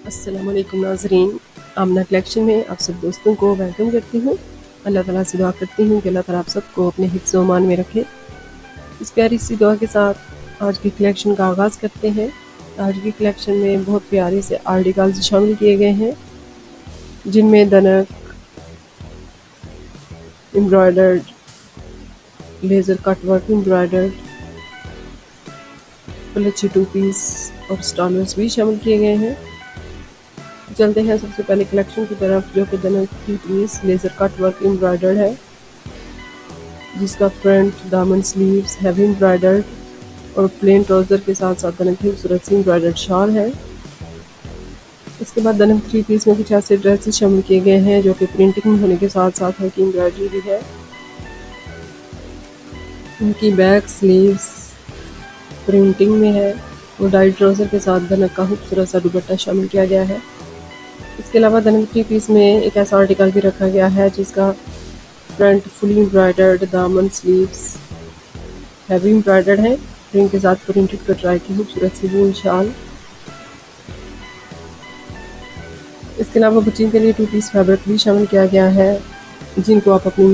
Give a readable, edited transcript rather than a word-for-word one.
अस्सलाम वालेकुम नाज़रीन, आमना कलेक्शन में आप सब दोस्तों को वेलकम करती हूँ। अल्लाह ताला से दुआ करती हूँ कि अल्लाह ताला आप सबको अपने हिफ्ज़ व अमान में रखे। इस प्यारी सी दुआ के साथ आज की कलेक्शन का आगाज़ करते हैं। आज की कलेक्शन में बहुत प्यारे से आर्टिकल्स शामिल किए गए हैं, जिनमें दनक, embroidered, laser cut work embroidered, पलच्छी टू पीस और स्टॉलर्स भी शामिल किए गए हैं। चलते हैं सबसे पहले कलेक्शन की तरफ, जो कि दनक 3 piece laser cut work embroidered है, जिसका फ्रंट, दामन, स्लीव्स हैवी एम्ब्रॉयडर्ड और प्लेन ट्राउज़र के साथ साथ दनक की खूबसूरत सी एम्ब्रॉयडर्ड शॉल है। इसके बाद दनक 3 पीस में कुछ ऐसे ड्रेसेस शामिल किए गए हैं जो कि प्रिंटिंग में होने के साथ साथ हल्की एम्ब्रॉयडरी भी है। उनकी बैक स्लीव्स प्रिंटिंग में है और डाई ट्राउज़र के साथ दनक का खूबसूरत सा दुपट्टा शामिल किया गया है। इसके अलावा दनक 3 पीस में एक ऐसा आर्टिकल भी रखा गया है जिसका फ्रंट फुली एम्ब्रॉयडर्ड, दामन, स्लीव्स हैवी एम्ब्रॉयडर्ड है, प्रिंट के साथ प्रिंटेड कटराई की खूबसूरत सी वूल शाल। इसके अलावा बच्चियों के लिए 2 पीस फैब्रिक भी शामिल किया गया है, जिनको आप अपनी